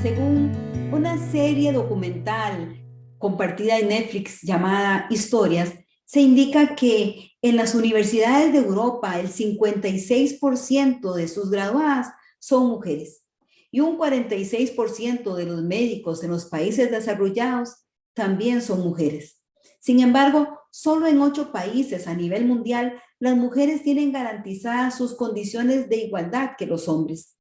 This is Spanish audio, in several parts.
Según una serie documental compartida en Netflix llamada Historias, se indica que en las universidades de Europa el 56% de sus graduadas son mujeres y un 46% de los médicos en los países desarrollados también son mujeres. Sin embargo, solo en 8 países a nivel mundial las mujeres tienen garantizadas sus condiciones de igualdad que los hombres.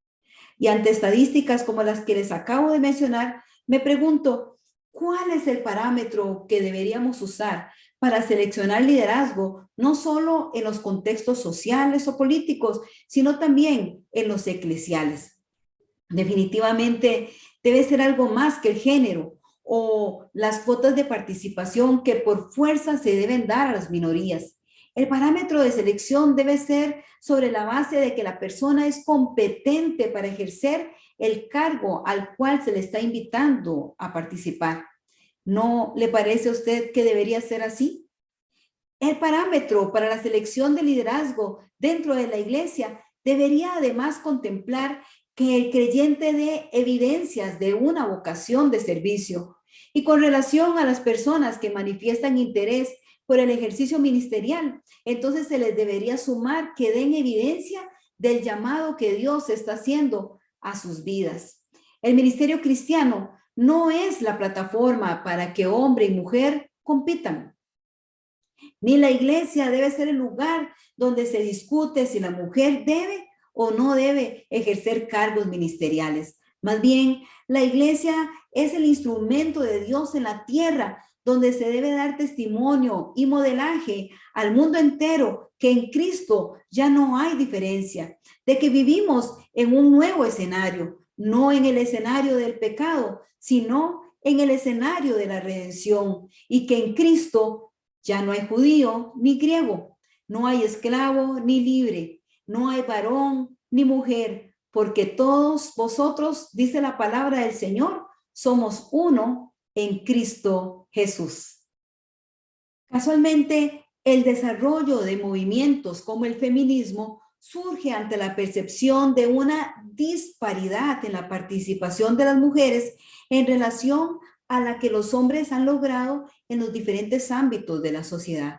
Y ante estadísticas como las que les acabo de mencionar, me pregunto, ¿cuál es el parámetro que deberíamos usar para seleccionar liderazgo, no solo en los contextos sociales o políticos, sino también en los eclesiales? Definitivamente debe ser algo más que el género o las cuotas de participación que por fuerza se deben dar a las minorías. El parámetro de selección debe ser sobre la base de que la persona es competente para ejercer el cargo al cual se le está invitando a participar. ¿No le parece a usted que debería ser así? El parámetro para la selección de liderazgo dentro de la iglesia debería además contemplar que el creyente dé evidencias de una vocación de servicio. Y con relación a las personas que manifiestan interés por el ejercicio ministerial, entonces se les debería sumar que den evidencia del llamado que Dios está haciendo a sus vidas. El ministerio cristiano no es la plataforma para que hombre y mujer compitan. Ni la iglesia debe ser el lugar donde se discute si la mujer debe o no debe ejercer cargos ministeriales. Más bien, la iglesia es el instrumento de Dios en la tierra, donde se debe dar testimonio y modelaje al mundo entero que en Cristo ya no hay diferencia, de que vivimos en un nuevo escenario, no en el escenario del pecado, sino en el escenario de la redención, y que en Cristo ya no hay judío ni griego, no hay esclavo ni libre, no hay varón ni mujer, porque todos vosotros, dice la palabra del Señor, somos uno en Cristo Jesús. Casualmente, el desarrollo de movimientos como el feminismo surge ante la percepción de una disparidad en la participación de las mujeres en relación a la que los hombres han logrado en los diferentes ámbitos de la sociedad.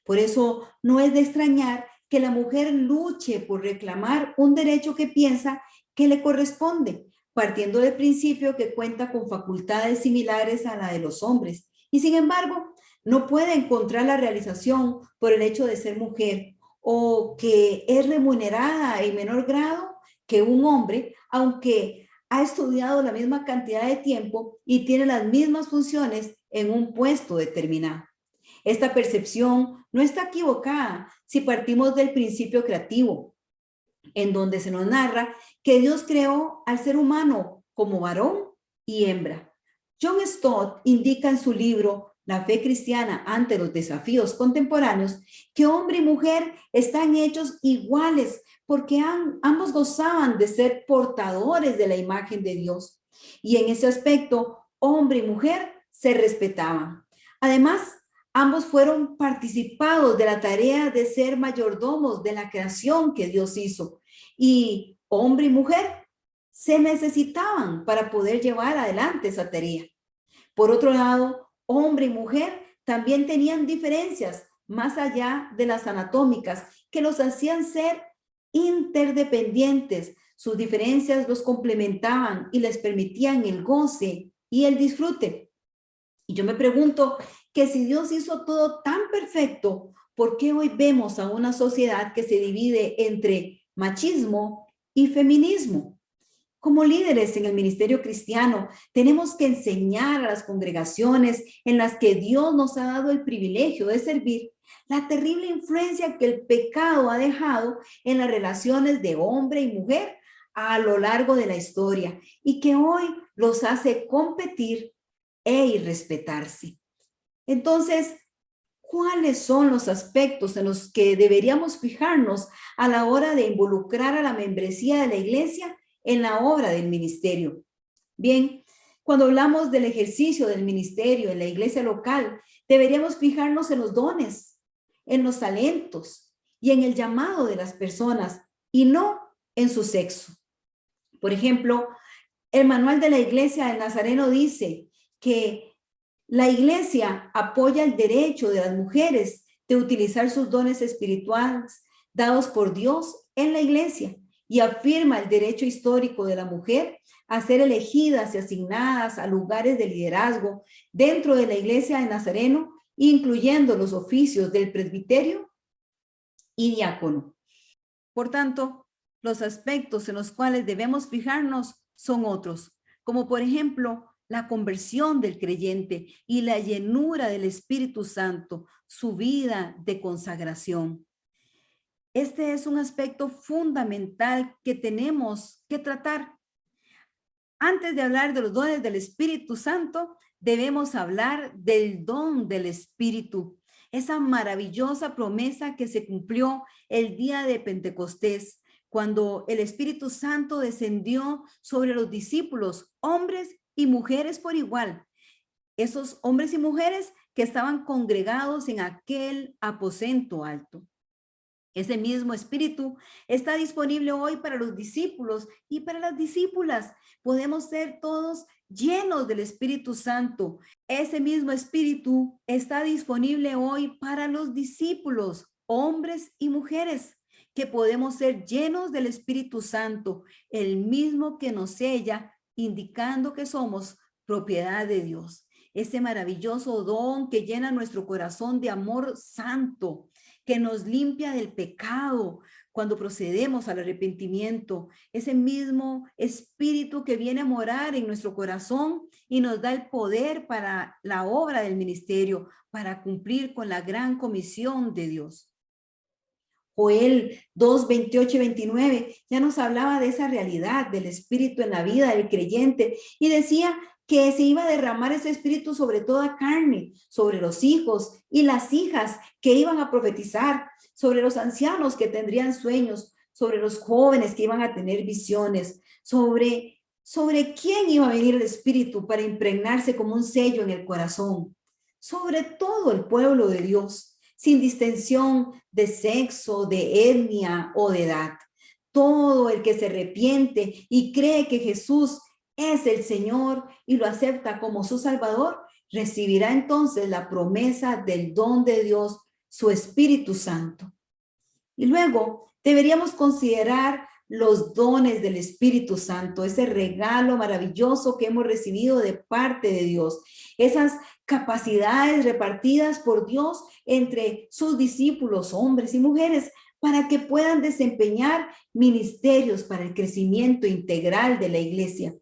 Por eso no es de extrañar que la mujer luche por reclamar un derecho que piensa que le corresponde, partiendo del principio que cuenta con facultades similares a la de los hombres. Y sin embargo, no puede encontrar la realización por el hecho de ser mujer o que es remunerada en menor grado que un hombre, aunque ha estudiado la misma cantidad de tiempo y tiene las mismas funciones en un puesto determinado. Esta percepción no está equivocada si partimos del principio creativo, en donde se nos narra que Dios creó al ser humano como varón y hembra. John Stott indica en su libro La fe cristiana ante los desafíos contemporáneos que hombre y mujer están hechos iguales porque ambos gozaban de ser portadores de la imagen de Dios. Y en ese aspecto, hombre y mujer se respetaban. Además, ambos fueron participados de la tarea de ser mayordomos de la creación que Dios hizo. Y hombre y mujer se necesitaban para poder llevar adelante esa tarea. Por otro lado, hombre y mujer también tenían diferencias más allá de las anatómicas que los hacían ser interdependientes. Sus diferencias los complementaban y les permitían el goce y el disfrute. Y yo me pregunto que si Dios hizo todo tan perfecto, ¿por qué hoy vemos a una sociedad que se divide entre machismo y feminismo? Como líderes en el ministerio cristiano, tenemos que enseñar a las congregaciones en las que Dios nos ha dado el privilegio de servir la terrible influencia que el pecado ha dejado en las relaciones de hombre y mujer a lo largo de la historia y que hoy los hace competir e irrespetarse. Entonces, ¿cuáles son los aspectos en los que deberíamos fijarnos a la hora de involucrar a la membresía de la iglesia en la obra del ministerio? Bien, cuando hablamos del ejercicio del ministerio en la iglesia local, deberíamos fijarnos en los dones, en los talentos y en el llamado de las personas y no en su sexo. Por ejemplo, El manual de la Iglesia del Nazareno dice que la Iglesia apoya el derecho de las mujeres de utilizar sus dones espirituales dados por Dios en la Iglesia y afirma el derecho histórico de la mujer a ser elegidas y asignadas a lugares de liderazgo dentro de la Iglesia del Nazareno, incluyendo los oficios del presbiterio y diácono. Por tanto, los aspectos en los cuales debemos fijarnos son otros, como por ejemplo, la conversión del creyente y la llenura del Espíritu Santo, su vida de consagración. Este es un aspecto fundamental que tenemos que tratar. Antes de hablar de los dones del Espíritu Santo, debemos hablar del don del Espíritu, esa maravillosa promesa que se cumplió el día de Pentecostés, cuando el Espíritu Santo descendió sobre los discípulos, hombres y mujeres por igual. Esos hombres y mujeres que estaban congregados en aquel aposento alto. Ese mismo espíritu está disponible hoy para los discípulos y para las discípulas. Podemos ser todos llenos del Espíritu Santo. Ese mismo espíritu está disponible hoy para los discípulos, hombres y mujeres, que podemos ser llenos del Espíritu Santo, el mismo que nos sella, indicando que somos propiedad de Dios. Ese maravilloso don que llena nuestro corazón de amor santo, que nos limpia del pecado cuando procedemos al arrepentimiento. Ese mismo espíritu que viene a morar en nuestro corazón y nos da el poder para la obra del ministerio, para cumplir con la gran comisión de Dios. Joel 2, 28 y 29 ya nos hablaba de esa realidad del espíritu en la vida del creyente y decía que se iba a derramar ese espíritu sobre toda carne, sobre los hijos y las hijas que iban a profetizar, sobre los ancianos que tendrían sueños, sobre los jóvenes que iban a tener visiones, sobre quién iba a venir el espíritu para impregnarse como un sello en el corazón, sobre todo el pueblo de Dios, sin distinción de sexo, de etnia o de edad. Todo el que se arrepiente y cree que Jesús es el Señor y lo acepta como su Salvador, recibirá entonces la promesa del don de Dios, su Espíritu Santo. Y luego deberíamos considerar los dones del Espíritu Santo, ese regalo maravilloso que hemos recibido de parte de Dios, esas capacidades repartidas por Dios entre sus discípulos, hombres y mujeres, para que puedan desempeñar ministerios para el crecimiento integral de la iglesia.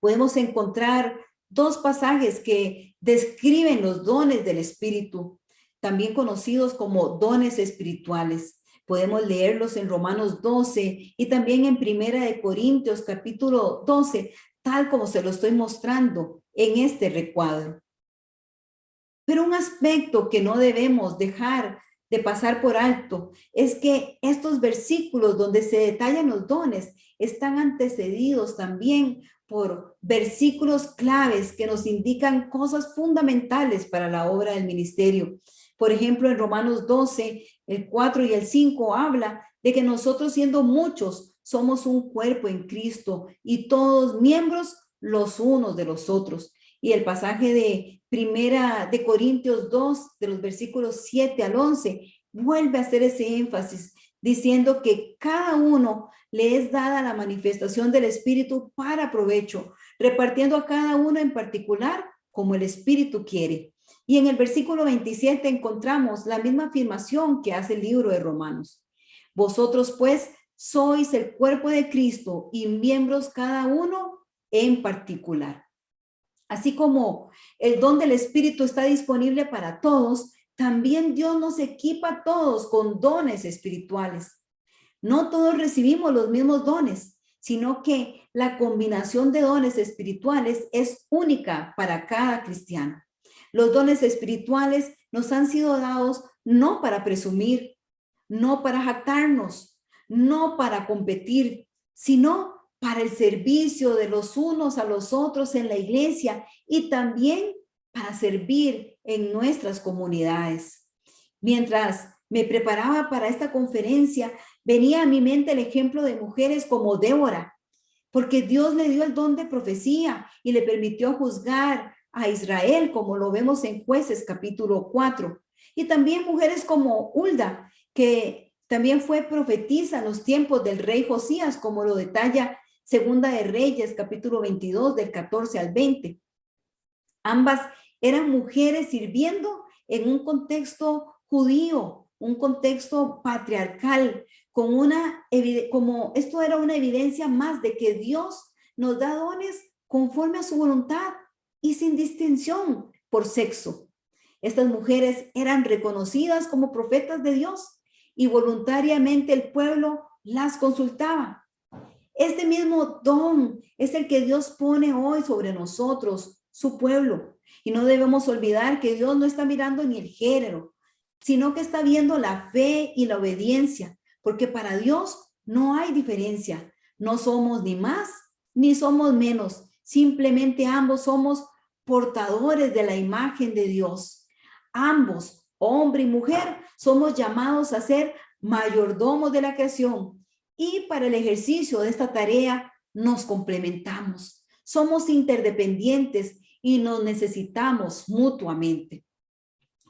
Podemos encontrar dos pasajes que describen los dones del Espíritu, también conocidos como dones espirituales. Podemos leerlos en Romanos 12 y también en Primera de Corintios capítulo 12, tal como se lo estoy mostrando en este recuadro. Pero un aspecto que no debemos dejar de pasar por alto es que estos versículos donde se detallan los dones están antecedidos también por versículos claves que nos indican cosas fundamentales para la obra del ministerio. Por ejemplo, en Romanos 12, el 4 y el 5 habla de que nosotros siendo muchos somos un cuerpo en Cristo y todos miembros los unos de los otros. Y el pasaje de Primera de Corintios 2, de los versículos 7 al 11, vuelve a hacer ese énfasis, diciendo que cada uno le es dada la manifestación del Espíritu para provecho, repartiendo a cada uno en particular como el Espíritu quiere. Y en el versículo 27 encontramos la misma afirmación que hace el libro de Romanos. Vosotros pues sois el cuerpo de Cristo y miembros cada uno en particular. Así como el don del Espíritu está disponible para todos, también Dios nos equipa a todos con dones espirituales. No todos recibimos los mismos dones, sino que la combinación de dones espirituales es única para cada cristiano. Los dones espirituales nos han sido dados no para presumir, no para jactarnos, no para competir, sino para el servicio de los unos a los otros en la iglesia y también para servir en nuestras comunidades. Mientras me preparaba para esta conferencia, venía a mi mente el ejemplo de mujeres como Débora, porque Dios le dio el don de profecía y le permitió juzgar a Israel, como lo vemos en Jueces capítulo 4. Y también mujeres como Hulda, que también fue profetisa en los tiempos del rey Josías, como lo detalla Segunda de Reyes, capítulo 22, del 14 al 20. Ambas eran mujeres sirviendo en un contexto judío, un contexto patriarcal, como esto era una evidencia más de que Dios nos da dones conforme a su voluntad y sin distinción por sexo. Estas mujeres eran reconocidas como profetas de Dios y voluntariamente el pueblo las consultaba. Este mismo don es el que Dios pone hoy sobre nosotros, su pueblo. Y no debemos olvidar que Dios no está mirando ni el género, sino que está viendo la fe y la obediencia, porque para Dios no hay diferencia. No somos ni más ni somos menos. Simplemente ambos somos portadores de la imagen de Dios. Ambos, hombre y mujer, somos llamados a ser mayordomos de la creación. Y para el ejercicio de esta tarea nos complementamos. Somos interdependientes y nos necesitamos mutuamente.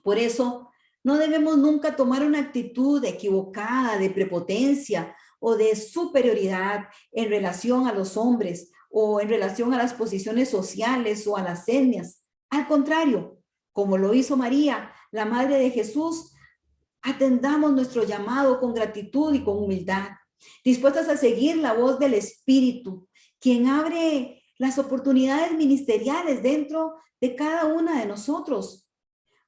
Por eso, no debemos nunca tomar una actitud equivocada de prepotencia o de superioridad en relación a los hombres o en relación a las posiciones sociales o a las etnias. Al contrario, como lo hizo María, la Madre de Jesús, atendamos nuestro llamado con gratitud y con humildad, dispuestas a seguir la voz del Espíritu, quien abre las oportunidades ministeriales dentro de cada una de nosotros.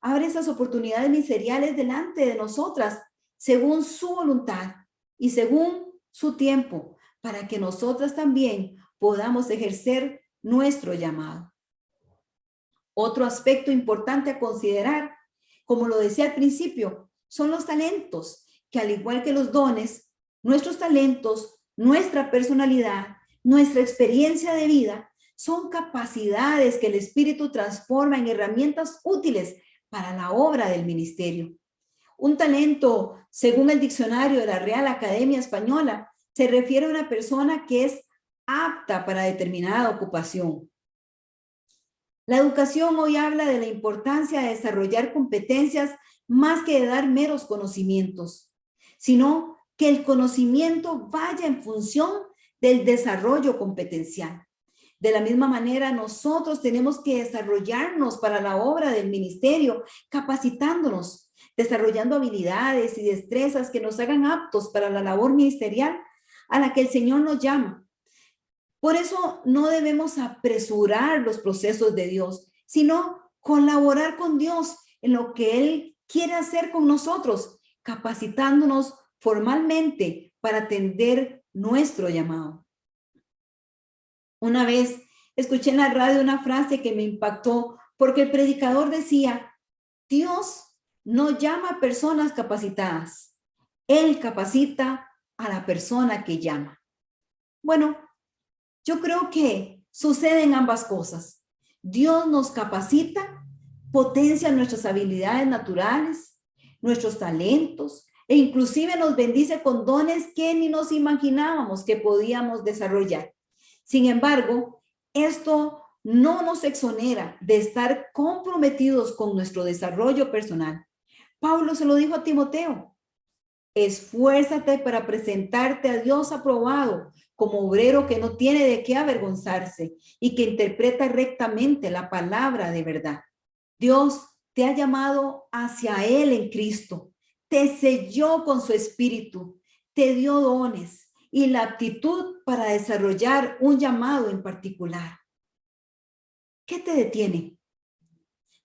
Abre esas oportunidades ministeriales delante de nosotras, según su voluntad y según su tiempo, para que nosotras también podamos ejercer nuestro llamado. Otro aspecto importante a considerar, como lo decía al principio, son los talentos, que al igual que los dones, nuestros talentos, nuestra personalidad, nuestra experiencia de vida, son capacidades que el Espíritu transforma en herramientas útiles para la obra del ministerio. Un talento, según el diccionario de la Real Academia Española, se refiere a una persona que es apta para determinada ocupación. La educación hoy habla de la importancia de desarrollar competencias más que de dar meros conocimientos, sino que el conocimiento vaya en función del desarrollo competencial. De la misma manera, nosotros tenemos que desarrollarnos para la obra del ministerio, capacitándonos, desarrollando habilidades y destrezas que nos hagan aptos para la labor ministerial a la que el Señor nos llama. Por eso no debemos apresurar los procesos de Dios, sino colaborar con Dios en lo que Él quiere hacer con nosotros, capacitándonos formalmente para atender nuestro llamado. Una vez escuché en la radio una frase que me impactó porque el predicador decía: Dios no llama a personas capacitadas, Él capacita a la persona que llama. Bueno, yo creo que suceden ambas cosas. Dios nos capacita, potencia nuestras habilidades naturales, nuestros talentos, e inclusive nos bendice con dones que ni nos imaginábamos que podíamos desarrollar. Sin embargo, esto no nos exonera de estar comprometidos con nuestro desarrollo personal. Pablo se lo dijo a Timoteo: esfuérzate para presentarte a Dios aprobado, como obrero que no tiene de qué avergonzarse y que interpreta rectamente la palabra de verdad. Dios te ha llamado hacia Él en Cristo, te selló con su espíritu, te dio dones y la aptitud para desarrollar un llamado en particular. ¿Qué te detiene?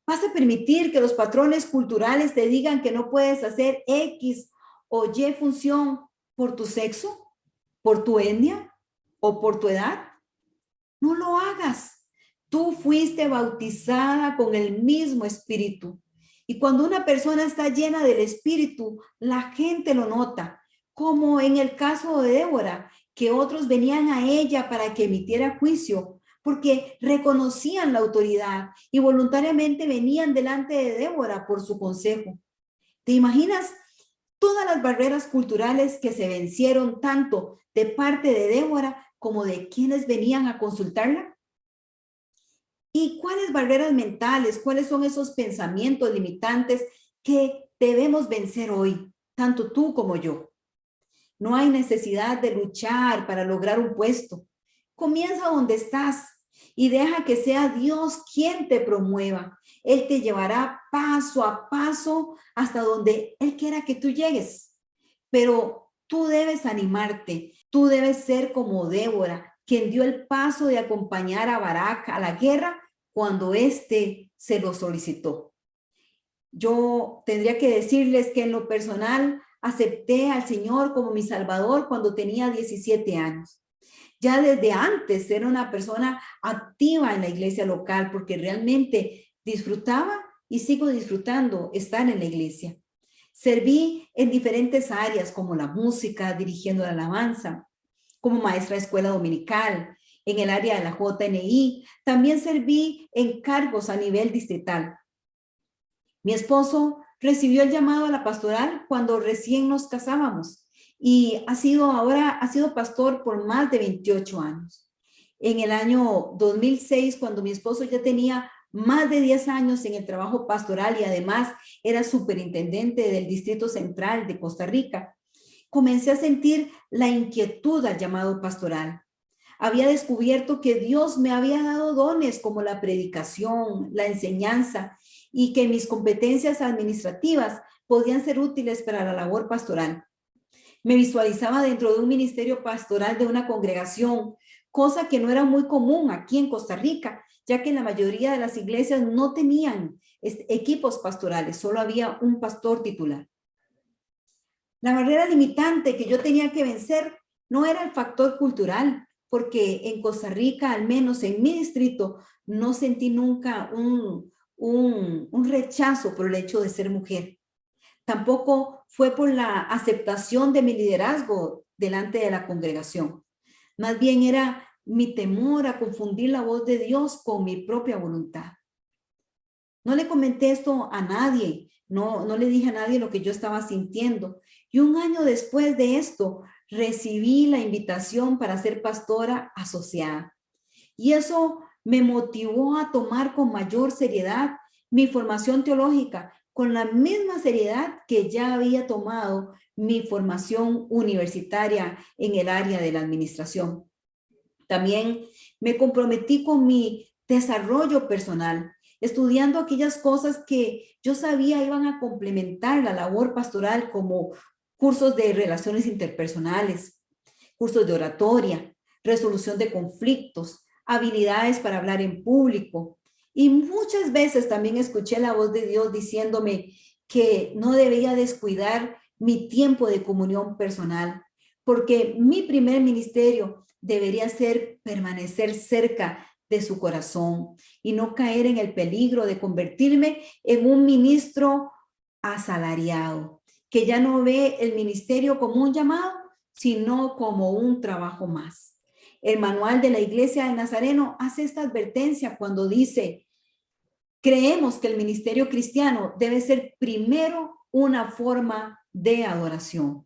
¿Vas a permitir que los patrones culturales te digan que no puedes hacer X o Y función por tu sexo, por tu etnia o por tu edad? No lo hagas. Tú fuiste bautizada con el mismo espíritu. Y cuando una persona está llena del espíritu, la gente lo nota, como en el caso de Débora, que otros venían a ella para que emitiera juicio, porque reconocían la autoridad y voluntariamente venían delante de Débora por su consejo. ¿Te imaginas todas las barreras culturales que se vencieron tanto de parte de Débora como de quienes venían a consultarla? ¿Y cuáles barreras mentales, cuáles son esos pensamientos limitantes que debemos vencer hoy, tanto tú como yo? No hay necesidad de luchar para lograr un puesto. Comienza donde estás y deja que sea Dios quien te promueva. Él te llevará paso a paso hasta donde Él quiera que tú llegues. Pero tú debes animarte, tú debes ser como Débora, quien dio el paso de acompañar a Barak a la guerra cuando éste se lo solicitó. Yo tendría que decirles que en lo personal acepté al Señor como mi Salvador cuando tenía 17 años. Ya desde antes era una persona activa en la iglesia local porque realmente disfrutaba y sigo disfrutando estar en la iglesia. Serví en diferentes áreas como la música, dirigiendo la alabanza, como maestra de escuela dominical, en el área de la JNI. También serví en cargos a nivel distrital. Mi esposo recibió el llamado a la pastoral cuando recién nos casábamos y ha sido pastor por más de 28 años. En el año 2006, cuando mi esposo ya tenía más de 10 años en el trabajo pastoral y además era superintendente del Distrito Central de Costa Rica, comencé a sentir la inquietud al llamado pastoral. Había descubierto que Dios me había dado dones como la predicación, la enseñanza y que mis competencias administrativas podían ser útiles para la labor pastoral. Me visualizaba dentro de un ministerio pastoral de una congregación, cosa que no era muy común aquí en Costa Rica, ya que la mayoría de las iglesias no tenían equipos pastorales, solo había un pastor titular. La barrera limitante que yo tenía que vencer no era el factor cultural, porque en Costa Rica, al menos en mi distrito, no sentí nunca un rechazo por el hecho de ser mujer. Tampoco fue por la aceptación de mi liderazgo delante de la congregación. Más bien era mi temor a confundir la voz de Dios con mi propia voluntad. No le comenté esto a nadie, no le dije a nadie lo que yo estaba sintiendo. Y un año después de esto, recibí la invitación para ser pastora asociada. Y eso me motivó a tomar con mayor seriedad mi formación teológica, con la misma seriedad que ya había tomado mi formación universitaria en el área de la administración. También me comprometí con mi desarrollo personal, estudiando aquellas cosas que yo sabía iban a complementar la labor pastoral, como cursos de relaciones interpersonales, cursos de oratoria, resolución de conflictos, habilidades para hablar en público. Y muchas veces también escuché la voz de Dios diciéndome que no debía descuidar mi tiempo de comunión personal, porque mi primer ministerio debería ser permanecer cerca de su corazón y no caer en el peligro de convertirme en un ministro asalariado, que ya no ve el ministerio como un llamado, sino como un trabajo más. El manual de la Iglesia de Nazareno hace esta advertencia cuando dice: creemos que el ministerio cristiano debe ser primero una forma de adoración.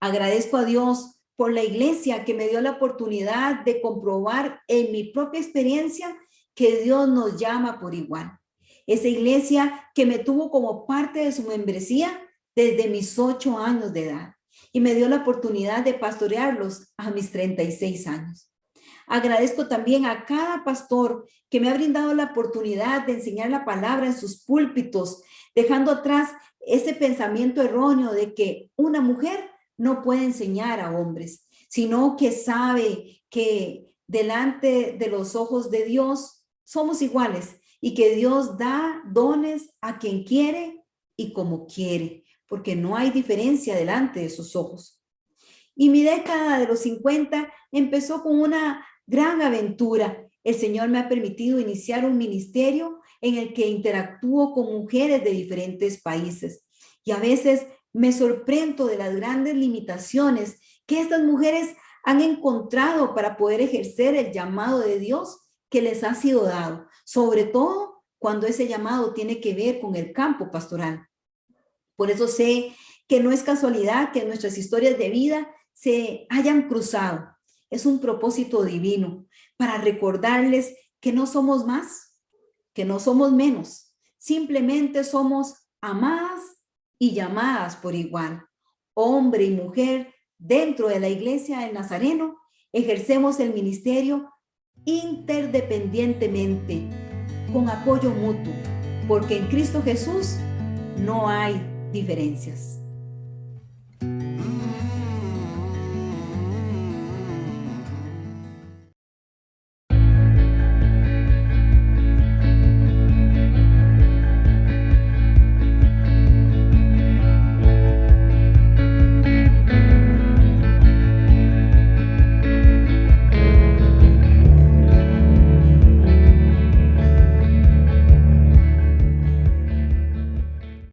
Agradezco a Dios por la iglesia que me dio la oportunidad de comprobar en mi propia experiencia que Dios nos llama por igual. Esa iglesia que me tuvo como parte de su membresía desde mis 8 años de edad y me dio la oportunidad de pastorearlos a mis 36 años. Agradezco también a cada pastor que me ha brindado la oportunidad de enseñar la palabra en sus púlpitos, dejando atrás ese pensamiento erróneo de que una mujer no puede enseñar a hombres, sino que sabe que delante de los ojos de Dios somos iguales y que Dios da dones a quien quiere y como quiere, porque no hay diferencia delante de sus ojos. Y mi década de los 50 empezó con una gran aventura. El Señor me ha permitido iniciar un ministerio en el que interactúo con mujeres de diferentes países. Y a veces me sorprendo de las grandes limitaciones que estas mujeres han encontrado para poder ejercer el llamado de Dios que les ha sido dado, sobre todo cuando ese llamado tiene que ver con el campo pastoral. Por eso sé que no es casualidad que nuestras historias de vida se hayan cruzado es un propósito divino para recordarles que no somos más, que no somos menos, simplemente somos amadas y llamadas por igual. Hombre y mujer dentro de la Iglesia del Nazareno ejercemos el ministerio interdependientemente, con apoyo mutuo, porque en Cristo Jesús no hay diferencias.